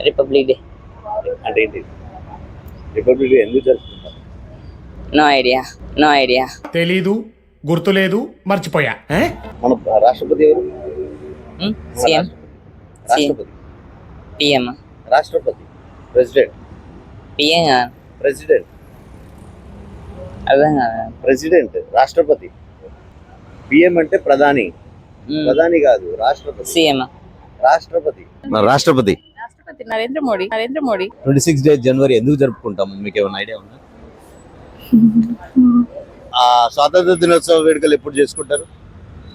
Republic day అంటే ఏంటి? Republic day ఎందుకు జరుపుకుంటారు? నో ఐడియా తెలీదు, గుర్తులేదు, మర్చిపోయా. మన రాష్ట్రపతి ఎవరు? సీఎం రాష్ట్రపతి పిఎం రాష్ట్రపతి ప్రెసిడెంట్ పిఎం ప్రెసిడెంట్ అర్థం కాదు. ప్రెసిడెంట్ రాష్ట్రపతి. పిఎం అంటే ప్రధాని. ప్రధాని కాదు, రాష్ట్రపతి. సీఎం రాష్ట్రపతి రాష్ట్రపతి రాష్ట్రపతి నరేంద్ర మోడీ 26 జనవరి ఎందుకు జరుపుకుంటాము? మీకు ఏమైనా ఐడియా ఉందా? స్వాతంత్ర దినోత్సవ వేడుకలు ఎప్పుడు చేసుకుంటారు?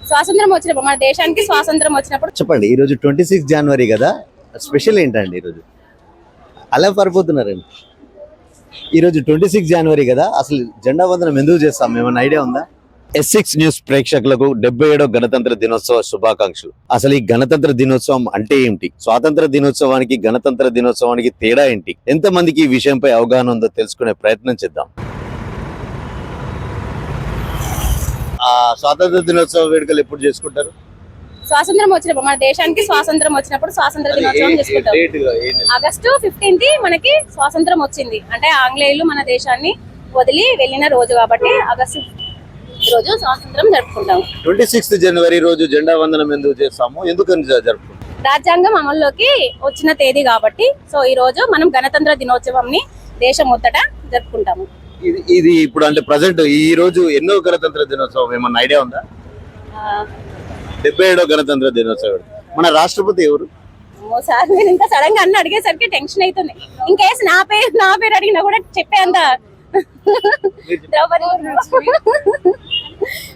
స్వాతంత్రం వచ్చినప్పుడు, మన దేశానికి స్వాతంత్రం వచ్చినప్పుడు. చెప్పండి. ఈ రోజు 26 జనవరి కదా, స్పెషల్ ఏంటండి ఈరోజు? అలా పడిపోతున్నారండి. ఈరోజు 26 జనవరి కదా, అసలు జెండా వందనం ఎందుకు చేస్తాం? ఏమైనా ఐడియా ఉందా? S6 న్యూస్ ప్రేక్షకులకు 77వ గణతంత్ర దినోత్సవ శుభాకాంక్షలు. అసలు ఈ గణతంత్ర దినోత్సవం అంటే ఏంటి? స్వాతంత్ర దినోత్సవానికి గణతంత్ర దినోత్సవానికి తేడా ఏంటి? ఎంతమందికి ఈ విషయంపై అవగాహన ఉందో తెలుసుకునే ప్రయత్నం చేద్దాం. స్వాతంత్ర దినోత్సవ వేడుకలు ఎప్పుడు చేసుకుంటారు? స్వాతంత్రం వచ్చినప్పుడు, మన దేశానికి స్వాతంత్రం వచ్చినప్పుడు స్వాతంత్ర దినోత్సవం చేసుకుంటాం. ఆగస్టు 15 మనకి స్వాతంత్రం వచ్చింది. అంటే ఆంగ్లేయులు మన దేశాన్ని వదిలి వెళ్ళిన రోజు కాబట్టి ఆగస్టు రోజు స్వాతంత్రం జరుపుకుంటాం. 26 జనవరి రోజు జెండా వందనం ఎందుకు చేస్తాము? ఎందుకని జరుపుకుంటాం? రాజ్యాంగం అమల్లోకి వచ్చిన తేదీ కాబట్టి, సో ఈ రోజు మనం గణతంత్ర దినోత్సవంని దేశం మొత్తట జరుపుకుంటాము. ఇది ఇప్పుడు అంటే ప్రజెంట్ ఈ రోజు ఎన్నో గణతంత్ర దినోత్సవం ఏమన్నా ఐడియా ఉందా? 77వ గణతంత్ర దినోత్సవం. మన రాష్ట్రపతి ఎవరు? సార్, నేను ఇంకా సడన్ గా అన్ని అడిగేసరికి టెన్షన్ అవుతుంది. ఇంకేసి నా పేరు అడిగినా కూడా చెప్పేంత.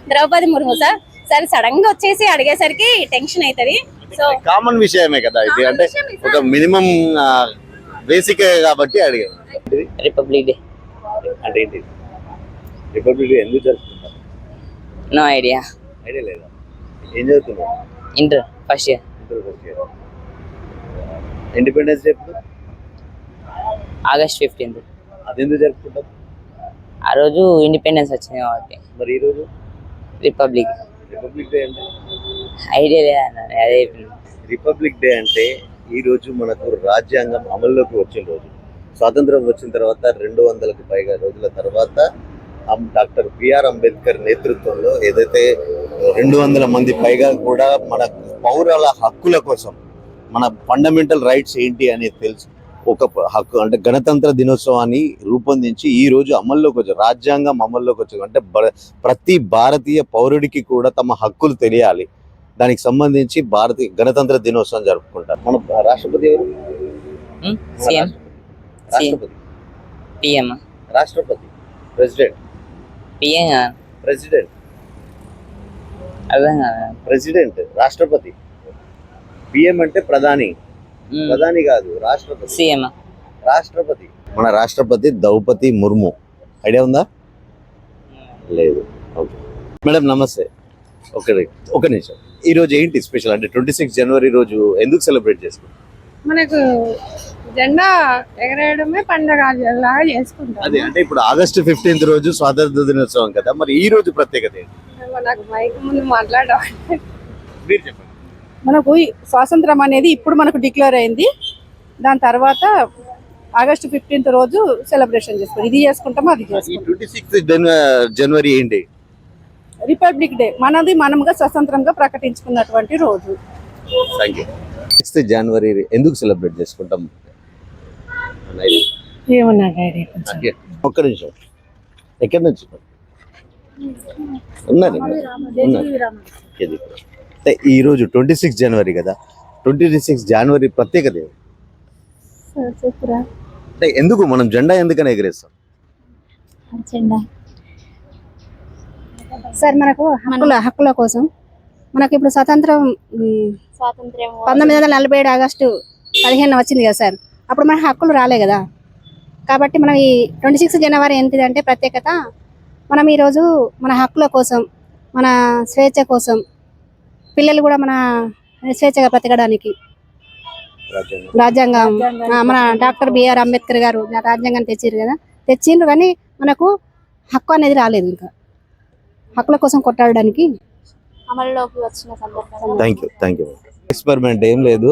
ద్రౌపది ముర్ము సార్. సరే, సడన్ గా వచ్చేసి అడిగేసరికి టెన్షన్ అవుతుంది. సో కామన్ విషయమే కదా ఇది, అంటే ఒక మినిమం బేసిక్ కాబట్టి అడిగాను. రిపబ్లిక్ డే అంటే ఏంటి? రిపబ్లిక్ డే ఎందుకు జరుపుకుంటారు? No idea. ఐడియా లేదా? ఏం చదువుతున్నారు? Inter first year. Independence day ఎప్పుడు? ఆగస్ట్ 15. అది ఎందుకు జరుపుకుంటారు? ఆ రోజు ఇండిపెండెన్స్ వచ్చింది కాబట్టి. మరి ఈ రోజు రిపబ్లిక్ డే అంటే ఐడియా లేదన్న. అదే రిపబ్లిక్ డే అంటే ఈ రోజు మనకు రాజ్యాంగం అమల్లోకి వచ్చిన రోజు. స్వాతంత్రం వచ్చిన తర్వాత 200కు పైగా రోజుల తర్వాత డాక్టర్ బిఆర్ అంబేద్కర్ నేతృత్వంలో ఏదైతే 200 మంది పైగా కూడా మన పౌరుల హక్కుల కోసం, మన ఫండమెంటల్ రైట్స్ ఏంటి అనేది తెలుసు ఒక హక్కు అంటే గణతంత్ర దినోత్సవాన్ని రూపొందించి ఈ రోజు అమల్లోకి వచ్చారు. రాజ్యాంగం అమల్లోకి వచ్చారు అంటే ప్రతి భారతీయ పౌరుడికి కూడా తమ హక్కులు తెలియాలి. దానికి సంబంధించి భారతీయ గణతంత్ర దినోత్సవం జరుపుకుంటారు. మన రాష్ట్రపతి ఎవరు? సీఎం రాష్ట్రపతి పిఎం రాష్ట్రపతి ప్రెసిడెంట్ పిఎం ప్రెసిడెంట్ అర్థం కాదు. ప్రెసిడెంట్ రాష్ట్రపతి. పిఎం అంటే ప్రధాని. ప్రధాని కాదు, రాష్ట్రపతి. సీఎం రాష్ట్రపతి. మన రాష్ట్రపతి ద్రౌపది ముర్ము. ఐడియా ఉందా? లేదు. ఓకే మేడం, నమస్తే. ఒక నిమిషం. ఈ రోజు ఏంటి స్పెషల్? అంటే 26 జనవరి రోజు ఎందుకు సెలబ్రేట్ చేసుకుంటాం? మనకు జెండా ఎగరేయడమే పండగ లాగా చేసుకుంటాం. అదే అంటే ఇప్పుడు ఆగస్టు 15 రోజు స్వాతంత్ర దినోత్సవం కదా, మరి ఈ రోజు ప్రత్యేకత ఏంటి? నాకు మైక్ ముందు మాట్లాడడం. మీరు చెప్పండి. మనకు స్వాతంత్రం అనేది ఇప్పుడు మనకు డిక్లేర్ అయింది. దాని తర్వాత ఆగస్టు 15 రోజు సెలబ్రేషన్ చేసుకుంటాం. ఇది చేసుకుంటాము, అది చేసుకుంటాం. 26 జనవరి ఏంటి? Republic day. మనది మనముగా స్వతంత్రంగా ప్రకటించుకున్నటువంటి రోజు. Thank you. 6 జనవరి ఎందుకు సెలబ్రేట్ చేసుకుంటాం? ఏమన్నా ఒక్క నిమిషం. ఎక్కడి నుంచి ఉన్నారు? ఈ రోజు 26 జనవరి కదా, 26 జనవరి ప్రత్యేకత ఏంటి? అంటే ఎందుకు మనం జెండా ఎందుకని ఎగరేస్తాం? సార్, మనకు హక్కుల కోసం. మనకి ఇప్పుడు స్వాతంత్రం 1947 ఆగస్టు 15 వచ్చింది కదా సార్. అప్పుడు మనకు హక్కులు రాలే కదా. కాబట్టి మనం ఈ 26 జనవరి ఏంటిదంటే ప్రత్యేకత, మనం ఈరోజు మన హక్కుల కోసం, మన స్వేచ్ఛ కోసం, పిల్లలు కూడా మన స్వేచ్ఛగా బ్రతకడానికి రాజ్యాంగం మన డాక్టర్ బిఆర్ అంబేద్కర్ గారు రాజ్యాంగాన్ని తెచ్చారు కదా. తెచ్చిండ్రు కానీ మనకు హక్కు అనేది రాలేదు. ఇంకా హక్కుల కోసం కొట్టాడడానికి అమల్లోకి వచ్చిన సందర్భంగా థ్యాంక్ యూ. ఎక్స్పెరిమెంట్ ఏం లేదు,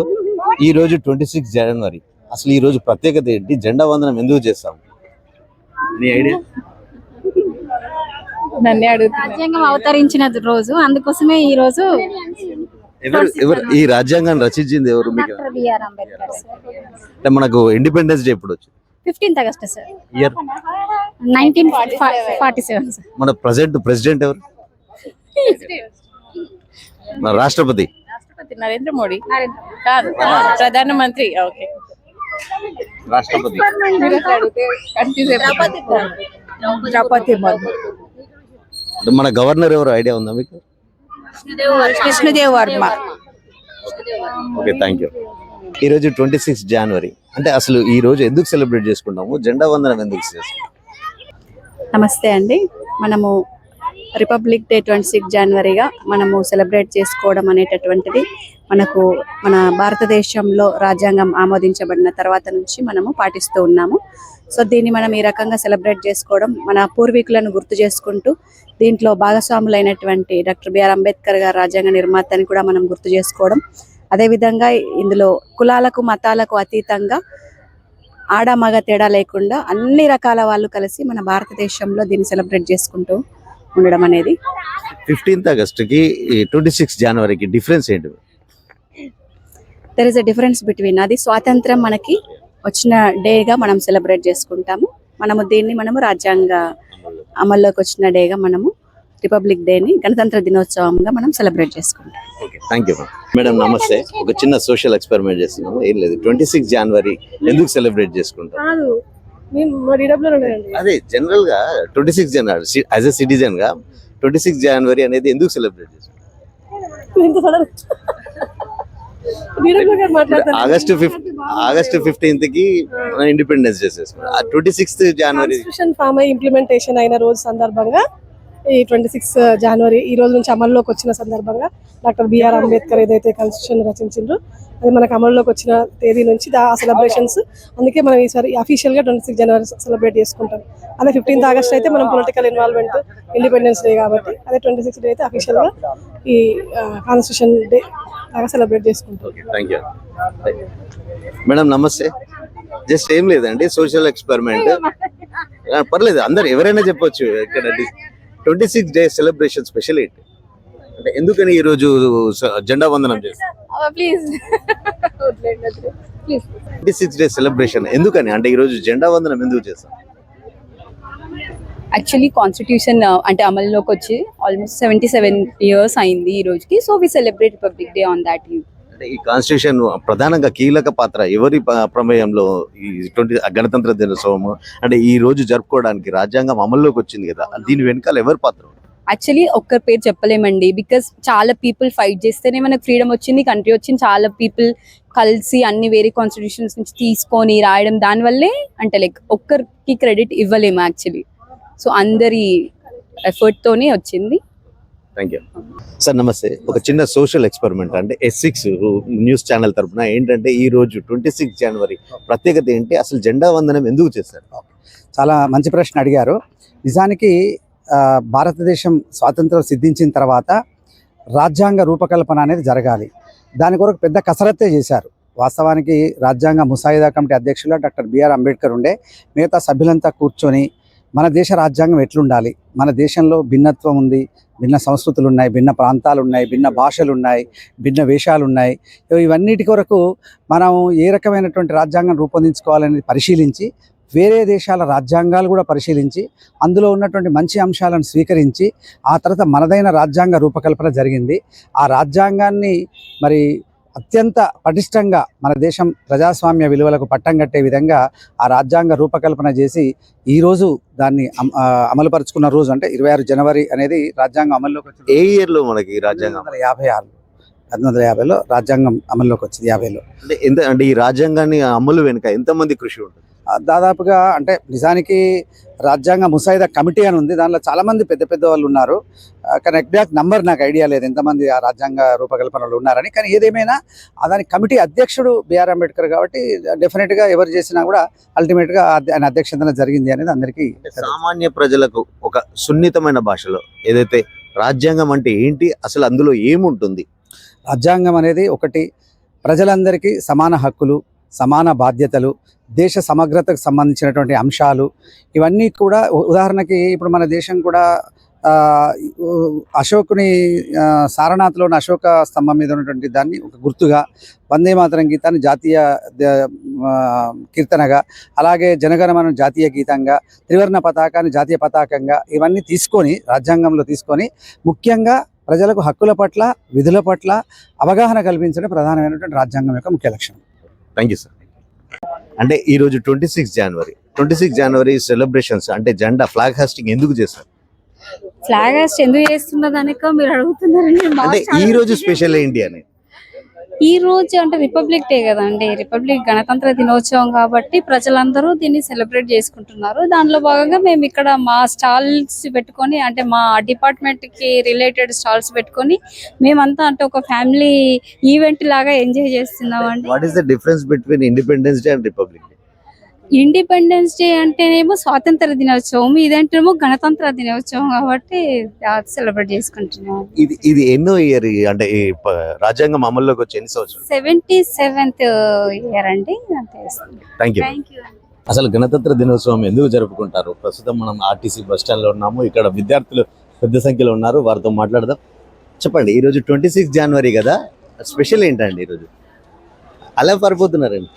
ఈ రోజు 26 జనవరి, అసలు ఈ రోజు ప్రత్యేకత ఏంటి? జెండా వందనం ఎందుకు చేస్తాం? నీ ఐడియా? నన్నే అడుగుతున్నా. రాజ్యాంగం అవతరించిన రోజు, అందుకోసమే ఈ రోజు ఎవరు ఈ రాజ్యాంగాన్ని రచించింది ఎవరు? మీకు డాక్టర్ బిఆర్ అంబేద్కర్ సార్. అంటే మనకు ఇండిపెండెన్స్ డే ఎప్పుడు వచ్చింది? 15th August sir, year 1947 sir. మన ప్రెసిడెంట్ ఎవరు? మన రాష్ట్రపతి నరేంద్ర మోడీ కాదు, ప్రధానమంత్రి. ఓకే, రాష్ట్రపతి ద్రౌపది ముర్ము. అంటే మన గవర్నర్ ఎవరు ఐడియా ఉందా మీకు? Krishnadev Varma. Okay, thank you. ఈ రోజు 26 జనవరి, అంటే అసలు ఈ రోజు ఎందుకు సెలబ్రేట్ చేసుకుంటాము? జెండా వందనం ఎందుకు చేసుకుంటాం? నమస్తే అండి. మనము రిపబ్లిక్ డే 26 జనవరిగా మనము సెలబ్రేట్ చేసుకోవడం అనేటటువంటిది మనకు మన భారతదేశంలో రాజ్యాంగం ఆమోదించబడిన తర్వాత నుంచి మనము పాటిస్తూ ఉన్నాము. సో దీన్ని మనం ఈ రకంగా సెలబ్రేట్ చేసుకోవడం, మన పూర్వీకులను గుర్తు చేసుకుంటూ దీంట్లో భాగస్వాములైనటువంటి డాక్టర్ బిఆర్ అంబేద్కర్ గారు రాజ్యాంగ నిర్మాతని కూడా మనం గుర్తు చేసుకోవడం, అదేవిధంగా ఇందులో కులాలకు మతాలకు అతీతంగా ఆడ మగ తేడా లేకుండా అన్ని రకాల వాళ్ళు కలిసి మన భారతదేశంలో దీన్ని సెలబ్రేట్ చేసుకుంటూ ఉండడం అనేది. 15th ఆగస్టుకి 26 జనవరికి డిఫరెన్స్ ఏంటి? There is a difference between, అది స్వాతంత్రం మనకి వచ్చిన డేగా మనం సెలబ్రేట్ చేసుకుంటాము. మనము రాజ్యాంగ అమల్లోకి వచ్చిన డేగా మనము రిపబ్లిక్ డేని గణతంత్ర దినోత్సవంగా మనం సెలబ్రేట్ చేసుకుంటాం. Okay, thank you madam. నమస్తే. ఒక చిన్న సోషల్ ఎక్స్పెరిమెంట్ చేస్తున్నాము. ఏం లేదు, 26 జనవరి ఎందుకు సెలబ్రేట్ చేసుకుంటాం? అదే జనరల్ గా 26 జనవరి యాజ్ ఎ సిటిజన్ గా 26 జనవరి అనేది ఎందుకు సెలబ్రేట్ చేసుకుంటాం? ఆగస్ట్ 15th కి ఇండిపెండెన్స్ డే చేసుకుంటాం. 26th జనవరి ఫామ్ అయి ఇంప్లిమెంటేషన్ అయిన రోజు సందర్భంగా ఈ 26 జనవరి ఈ రోజు నుంచి అమల్లోకి వచ్చిన సందర్భంగా డాక్టర్ బిఆర్ అంబేద్కర్ ఏదైతే కాన్స్టిట్యూషన్ రచించిండ్రో అది మనకు అమల్లోకి వచ్చిన తేదీ నుంచి ఆ సెలబ్రేషన్స్. అందుకే మనం ఈసారి అఫీషియల్ గా 26 జనవరి సెలబ్రేట్ చేసుకుంటాం. అదే 15th ఆగస్ట్ అయితే మనం పొలిటికల్ ఇన్వాల్వ్మెంట్ ఇండిపెండెన్స్ డే కాబట్టి, అదే 26 డే అయితే అఫీషియల్ గా ఈ కాన్స్టిట్యూషన్ డే లాగా సెలబ్రేట్ చేసుకుంటాం. Thank you madam. నమస్తే. జస్ట్ ఏం లేదండి, సోషల్ ఎక్స్పెరిమెంట్. పర్లేదు, అందరు ఎవరైనా చెప్పొచ్చు. ఇక్కడ 26 డే సెలబ్రేషన్ స్పెషల్ ఏంటి అంటే ఎందుకని ఈ రోజు జెండా వందనం చేస్తాం? 26 డే సెలబ్రేషన్ ఎందుకని అంటే ఈ రోజు జెండా వందనం ఎందుకు చేస్తాం? యాక్చువల్లీ కాన్స్టిట్యూషన్ అంటే అమల్లోకి వచ్చి ఆల్మోస్ట్ 77 years అయింది ఈ రోజుకి. So we celebrate republic day on that day. అంటే ఈ కాన్స్టిట్యూషన్ ప్రధానంగా కీలక పాత్ర ఎవరి ప్రమేయంలో ఈ గణతంత్ర దినోత్సవం అంటే ఈ రోజు జరుపుకోవడానికి రాజ్యాంగం అమల్లోకి వచ్చింది కదా, దీని వెనకాల ఎవరి పాత్ర? యాక్చువల్లీ ఒక్కరి పేరు చెప్పలేమండి, బికాస్ చాలా పీపుల్ ఫైట్ చేస్తేనే మనకు ఫ్రీడమ్ వచ్చింది, కంట్రీ వచ్చింది. చాలా పీపుల్ కలిసి అన్ని వేరే కాన్స్టిట్యూషన్స్ నుంచి తీసుకొని రాయడం, దానివల్లే అంటే లైక్ ఒక్కరికి క్రెడిట్ ఇవ్వలేము యాక్చువల్లీ. సో అందరి ఎఫర్ట్ తోనే వచ్చింది. Thank you sir. నమస్తే. ఒక చిన్న సోషల్ ఎక్స్పెరిమెంట్ అంటే S6 న్యూస్ ఛానల్ తరఫున ఏంటంటే ఈ రోజు 26 జనవరి ప్రత్యేకత ఏంటి? అసలు జెండా వందనం ఎందుకు చేస్తారు? చాలా మంచి ప్రశ్న అడిగారు. నిజానికి భారతదేశం స్వాతంత్రం సిద్ధించిన తర్వాత రాజ్యాంగ రూపకల్పన అనేది జరగాలి. దాని కొరకు పెద్ద కసరత్తే చేశారు. వాస్తవానికి రాజ్యాంగ ముసాయిదా కమిటీ అధ్యక్షులు డాక్టర్ బిఆర్ అంబేద్కర్ ఉండే. మిగతా సభ్యులంతా కూర్చొని మన దేశ రాజ్యాంగం ఎట్లుండాలి, మన దేశంలో భిన్నత్వం ఉంది, భిన్న సంస్కృతులు ఉన్నాయి, భిన్న ప్రాంతాలు ఉన్నాయి, భిన్న భాషలు ఉన్నాయి, భిన్న వేషాలు ఉన్నాయి. ఇవన్నిటి కొరకు మనం ఏ రకమైనటువంటి రాజ్యాంగం రూపొందించుకోవాలనేది పరిశీలించి, వేరే దేశాల రాజ్యాంగాలు కూడా పరిశీలించి, అందులో ఉన్నటువంటి మంచి అంశాలను స్వీకరించి ఆ తర్వాత మనదైన రాజ్యాంగ రూపకల్పన జరిగింది. ఆ రాజ్యాంగాన్ని మరి అత్యంత పటిష్టంగా మన దేశం ప్రజాస్వామ్య విలువలకు పట్టం కట్టే విధంగా ఆ రాజ్యాంగ రూపకల్పన చేసి ఈరోజు దాన్ని అమలుపరుచుకున్న రోజు అంటే 26 జనవరి అనేది రాజ్యాంగం అమల్లోకి వచ్చింది. ఏ ఇయర్లో మనకి రాజ్యాంగం? 1950లో రాజ్యాంగం అమల్లోకి వచ్చింది. 50లో అంటే ఈ రాజ్యాంగాన్ని అమలు వెనుక ఎంతమంది కృషి ఉంటుంది? దాదాపుగా అంటే నిజానికి రాజ్యాంగ ముసాయిదా కమిటీ అని ఉంది, దానిలో చాలామంది పెద్ద పెద్ద వాళ్ళు ఉన్నారు. కానీ ఎగ్జాక్ట్ నంబర్ నాకు ఐడియా లేదు ఎంతమంది ఆ రాజ్యాంగ రూపకల్పనలో ఉన్నారని. కానీ ఏదేమైనా దాని కమిటీ అధ్యక్షుడు బిఆర్ అంబేద్కర్ కాబట్టి డెఫినెట్గా ఎవరు చేసినా కూడా అల్టిమేట్గా ఆయన అధ్యక్షతన జరిగింది అనేది అందరికీ. సామాన్య ప్రజలకు ఒక సున్నితమైన భాషలో ఏదైతే రాజ్యాంగం అంటే ఏంటి, అసలు అందులో ఏముంటుంది? రాజ్యాంగం అనేది ఒకటి ప్రజలందరికీ సమాన హక్కులు, సమాన బాధ్యతలు, దేశ సమగ్రతకు సంబంధించినటువంటి అంశాలు ఇవన్నీ కూడా ఉదాహరణకి ఇప్పుడు మన దేశం కూడా అశోకుని సారనాథ్లోని అశోక స్తంభం మీద ఉన్నటువంటి దాన్ని ఒక గుర్తుగా, వందే మాతరం గీతాన్ని జాతీయ కీర్తనగా, అలాగే జనగణమన జాతీయ గీతంగా, త్రివర్ణ పతాకాన్ని జాతీయ పతాకంగా ఇవన్నీ తీసుకొని రాజ్యాంగంలో తీసుకొని ముఖ్యంగా ప్రజలకు హక్కుల పట్ల, విధుల పట్ల అవగాహన కల్పించడం ప్రధానమైనటువంటి రాజ్యాంగం యొక్క ముఖ్య లక్ష్యం. Thank you sir. అంటే ఈరోజు 26 జనవరి సెలబ్రేషన్స్ అంటే జెండా ఫ్లాగ్ హాస్టింగ్ ఎందుకు చేస్తారు? ఫ్లాగ్ హాస్ట్ ఎందుకు చేస్తున్నదానికో మీరు అడుగుతున్నారండి. అంటే ఈ రోజు స్పెషల్ ఏంటి అని? ఈ రోజు అంటే రిపబ్లిక్ డే కదండి, రిపబ్లిక్ గణతంత్ర దినోత్సవం కాబట్టి ప్రజలందరూ దీన్ని సెలబ్రేట్ చేసుకుంటున్నారు. దానిలో భాగంగా మేము ఇక్కడ మా స్టాల్స్ పెట్టుకొని, అంటే మా డిపార్ట్మెంట్ కి రిలేటెడ్ స్టాల్స్ పెట్టుకొని మేమంతా అంటే ఒక ఫ్యామిలీ ఈవెంట్ లాగా ఎంజాయ్ చేస్తున్నాం అండి. What is the difference between independence day and republic day? Independence day అంటేనేమో స్వాతంత్ర దినోత్సవం, ఇదేంటేమో గణతంత్ర దినోత్సవం కాబట్టి సెలబ్రేట్ చేసుకుంటున్నాం. ఇది ఎన్నో ఇయర్ అంటే ఈ రాజ్యాంగం అమల్లోకి వచ్చి ఎన్ని సంవత్సరాలు? 77th ఇయర్ అండి. Thank you. అసలు గణతంత్ర దినోత్సవం ఎందుకు జరుపుకుంటారు? ప్రస్తుతం మనం ఆర్టీసీ బస్ స్టాండ్ లో ఉన్నాము. ఇక్కడ విద్యార్థులు పెద్ద సంఖ్యలో ఉన్నారు, వారితో మాట్లాడదాం. చెప్పండి, ఈరోజు 26 జనవరి కదా, స్పెషల్ ఏంటండి ఈరోజు? అలా పారిపోతున్నారండి.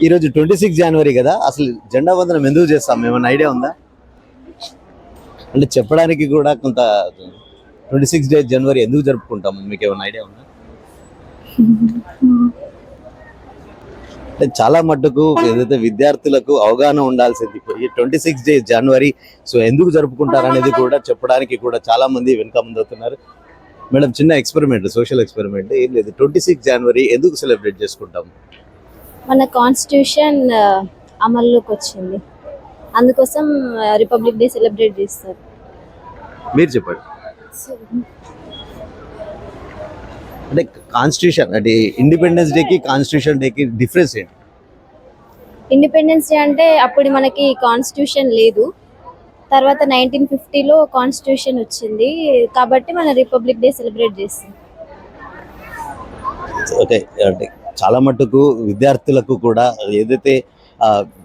ఈరోజు 26 జనవరి కదా, అసలు జెండా వందనం ఎందుకు చేస్తాం? ఏమన్నా ఐడియా ఉందా? అంటే చెప్పడానికి కూడా కొంత 26 జనవరి ఎందుకు జరుపుకుంటాం మీకు ఏమైనా ఐడియా ఉందా? అంటే చాలా మట్టుకు ఏదైతే విద్యార్థులకు అవగాహన ఉండాల్సింది 26 జనవరి సో ఎందుకు జరుపుకుంటారు అనేది కూడా చెప్పడానికి కూడా చాలా మంది వెనుక ముందుతున్నారు. మేడం, చిన్న ఎక్స్పెరిమెంట్, సోషల్ ఎక్స్పెరిమెంట్ ఏం లేదు. 26 జనవరి ఎందుకు సెలబ్రేట్ చేసుకుంటాం? మన కాన్స్టిట్యూషన్ అమల్లోకి వచ్చింది, అందుకోసం రిపబ్లిక్ డే సెలబ్రేట్ చేస్తారు. మీరు చెప్పండి. అంటే కాన్స్టిట్యూషన్ అంటే ఇండిపెండెన్స్ డేకి కాన్స్టిట్యూషన్ డేకి డిఫరెన్స్ ఏంటి? ఇండిపెండెన్స్ డే అంటే అప్పుడు మనకి కాన్స్టిట్యూషన్ లేదు, తర్వాత 1950లో కాన్స్టిట్యూషన్ వచ్చింది కాబట్టి మన రిపబ్లిక్ డే సెలబ్రేట్ చేస్తాం. ఓకే, అంటే చాలా మట్టుకు విద్యార్థులకు కూడా ఏదైతే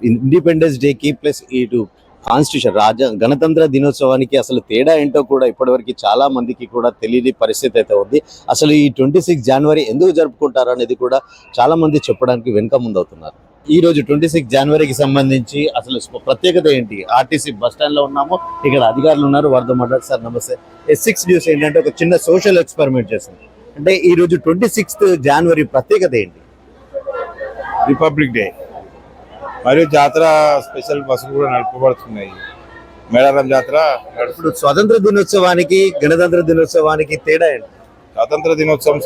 ఇండిపెండెన్స్ డేకి ప్లస్ ఇటు కాన్స్టిట్యూషన్ గణతంత్ర దినోత్సవానికి అసలు తేడా ఏంటో కూడా ఇప్పటివరకు చాలా మందికి కూడా తెలియని పరిస్థితి అయితే ఉంది. అసలు ఈ 26 జనవరి ఎందుకు జరుపుకుంటారు అనేది కూడా చాలా మంది చెప్పడానికి వెనుక ముందు అవుతున్నారు. ఈ రోజు 26 జనవరికి సంబంధించి అసలు ప్రత్యేకత ఏంటి? ఆర్టీసీ బస్ స్టాండ్ లో ఉన్నాము, ఇక్కడ అధికారులు ఉన్నారు, వారితో మాట్లాడు. సార్ నమస్తే. S6 న్యూస్ ఏంటంటే ఒక చిన్న సోషల్ ఎక్స్పెరిమెంట్ చేస్తుంది. అంటే ఈ రోజు 26 జనవరి ప్రత్యేకత ఏంటి? రిపబ్లిక్ డే మరియు జాతర స్పెషల్ బస్సులు కూడా నడపబడుతున్నాయి. మేడారం జాతర. ఇప్పుడు స్వాతంత్ర దినోత్సవానికి గణతంత్ర దినోత్సవానికి తేడా ఏంటి?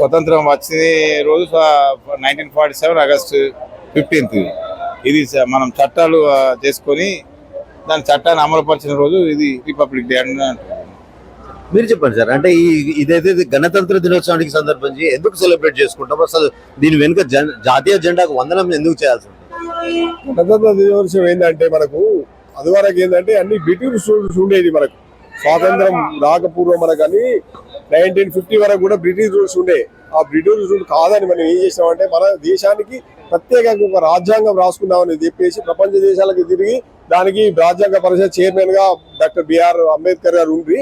స్వతంత్రం వచ్చిన రోజు 1947 ఆగస్టు 15th. ఇది మనం చట్టాలు చేసుకొని దాని చట్టాన్ని అమలుపరిచిన రోజు ఇది రిపబ్లిక్ డే అని అంటారు. మీరు చెప్పండి సార్, అంటే ఇదైతే గణతంత్ర దినోత్సవానికి సందర్భించి ఎందుకు సెలబ్రేట్ చేసుకుంటాం? అసలు దీని వెనుక జాతీయ జెండాకు వందనం ఎందుకు చేయాల్సి ఉంటుంది? గణతంత్ర దినోత్సవం ఏంటంటే మనకు అదివరకు ఏంటంటే అన్ని బ్రిటిష్ రూల్స్ ఉండేది. మనకు స్వాతంత్రం రాకపూర్వం మనకు అని 1950 వరకు కూడా బ్రిటిష్ రూల్స్ ఉండే. ఆ బ్రిటిష్ రూల్ కాదని మనం ఏం చేసినామంటే మన దేశానికి ప్రత్యేకంగా ఒక రాజ్యాంగం రాసుకుందామని చెప్పేసి ప్రపంచ దేశాలకు తిరిగి దానికి రాజ్యాంగ పరిషత్ చైర్మన్ గా డాక్టర్ బిఆర్ అంబేద్కర్ గారు ఉండి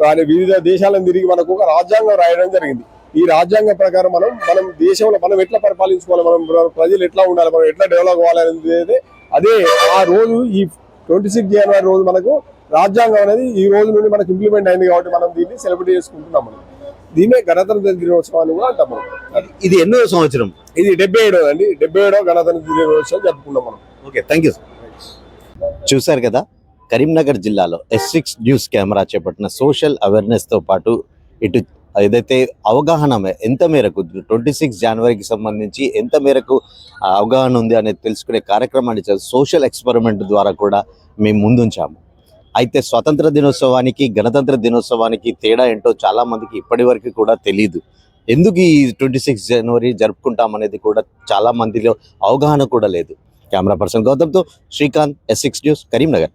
ఆయన వివిధ దేశాలను తిరిగి మనకు ఒక రాజ్యాంగం రాయడం జరిగింది. ఈ రాజ్యాంగం ప్రకారం మనం దేశంలో మనం ఎట్లా పరిపాలించుకోవాలి, మనం ప్రజలు ఎట్లా ఉండాలి, మనం ఎట్లా డెవలప్ అవ్వాలనేది అదే ఆ రోజు ఈ 26 జనవరి రోజు మనకు రాజ్యాంగం అనేది ఈ రోజు నుండి మనకు ఇంప్లిమెంట్ అయింది కాబట్టి మనం దీన్ని సెలబ్రేట్ చేసుకుంటున్నాం. మనం దీన్నే గణతంత్ర దినోత్సవాన్ని కూడా అంటాం. ఇది ఎన్నో సంవత్సరం? ఇది 77వ అండి. 77వ గణతంత్ర దినోత్సవం జరుపుకున్నాం మనం. Okay, thank you. చూశారు కదా, కరీంనగర్ జిల్లాలో S6 న్యూస్ కెమెరా చేపట్టిన సోషల్ అవేర్నెస్తో పాటు ఇటు ఏదైతే అవగాహన ఎంత మేరకు 26 జనవరికి సంబంధించి ఎంత మేరకు అవగాహన ఉంది అనేది తెలుసుకునే కార్యక్రమాన్ని సోషల్ ఎక్స్పెరిమెంట్ ద్వారా కూడా మేము ముందుంచాము. అయితే స్వాతంత్ర దినోత్సవానికి గణతంత్ర దినోత్సవానికి తేడా ఏంటో చాలా మందికి ఇప్పటి వరకు కూడా తెలియదు. ఎందుకు ఈ 26 జనవరి జరుపుకుంటాం అనేది కూడా చాలా మందిలో అవగాహన కూడా లేదు. కెమెరా పర్సన్ గౌతమ్తో శ్రీకాంత్, S6 న్యూస్, కరీంనగర్.